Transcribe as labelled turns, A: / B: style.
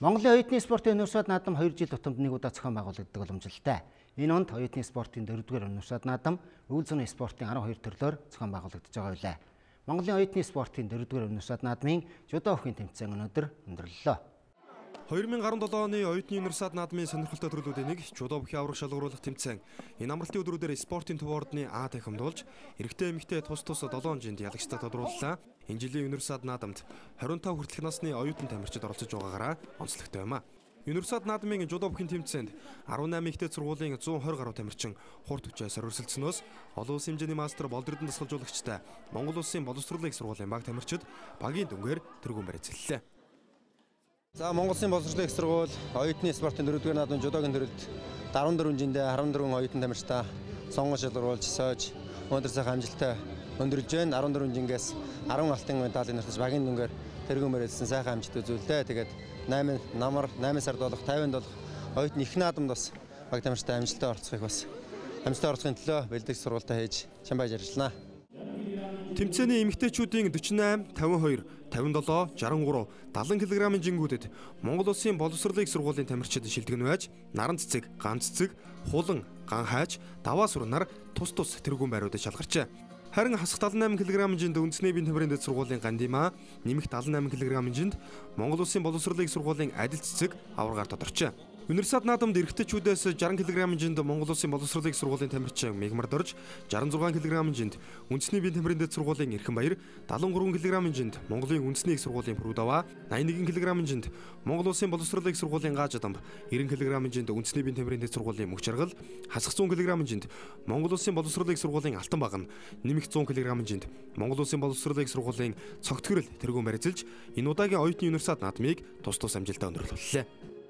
A: Монголын оюутны спортын универсиад наадам 2 жил тутамд нэг удаа зохион байгуулагддаг уламжлалтай. Энэ онд оюутны спортын 4-р универсиад наадам өвөл зуны спортын 12 төрлөөр зохион байгуулагдаж байгаа билээ. Монголын оюутны спортын 4-р универсиад наадмын жудо охин тэмцээн өнөөдөр өндөрлөлөө.
B: 2017 оны оюутны универсиад наадмын сонирхолтой төрлүүдийн нэг жудо бүхий аврах шалгаруулах тэмцээн. Энэ амралтын өдрүүдээр спортын төв ордны А тахимдуулж, эрэгтэй эмэгтэй тус 7 жинд ялагчдад тодрууллаа. Энэ жилийн универсиад наадамд 25 хүртэлх насны оюутан тамирчид оролцож байгаагаараа онцлогтой юм а. Универсиад наадмын жудо бүхий тэмцээнд 18 ихтэй сургуулийн 120 гаруй тамирчин хурд хүчээр өрсөлдсөнөөс олон улсын хэмжээний мастер болдридын дасгалжуулагчтай Монгол улсын боловсруулалтын сургуулийн баг тамирчид багийн дүнгээр тэргүүн барьцлээ.
C: За Монгол улсын боловсруулалтын сургууль оюутны спортын 4-р наадмын жудогийн төрөлд 14 жиндээ 14 оюутан тамирчтай сонгож шалгаруулж сойж өндөр сайхан амжилттай өндөрж байна. 14 жингээс 10 алтын медаль нэртэж багийн дүнгээр тэргүүн барьсан сайхан амжилт үзүүллээ. Тэгээд 8 сард болох 50-нд болох оюутны их наадамд бас баг тамирчтай амжилттай оролцохыг бас амжилттай оролцохын төлөө бэлдэж сургуультаа хийж чамбайж ажиллана.
B: Тэмцээний эмэгтэйчүүдийн 48, 52, 57, 63, 70 кг-ийн жингүүдэд Монгол улсын боловсруулалтын сургуулийн тамирчид шилтгэн байж, наран цэцэг, ган цэцэг, хулан, ган хайж, даваа сурнаар тус тэргүүн байруудад шалгарчээ. Харин хасах 78 кг-ийн жинд үндэсний биеийн тамирын дэд сургуулийн Гандимаа, нэмэх 78 кг-ийн жинд Монгол улсын боловсруулалтын сургуулийн Адил цэцэг аваргаар тодорчээ. Универсиад наадамд эрэгтэйчүүдээс 60 кг-ийн жинд Монгол улсын боловсруулалтын сургуулийн тамирчин Мегмар Дорж, 66 кг-ийн жинд үндэсний биеийн тамирын дэд сургуулийн Эрхэнбаяр, 73 кг-ийн жинд Монголын үндэсний их сургуулийн Пүрүдава, 81 кг-ийн жинд Монгол улсын боловсруулалтын сургуулийн Гаажадамб, 90 кг-ийн жинд үндэсний биеийн тамирын дэд сургуулийн Мөгчаргал, хасах 100 кг-ийн жинд Монгол улсын боловсруулалтын сургуулийн Алтанбаган, нэмэх 100 кг-ийн жинд Монгол улсын боловсруулалтын сургуулийн Цогтгөрөл тэргүүн барьцалж, энэ удаагийн оюутны универсиад наадмыг тус амжилттай өндөрлүүллээ.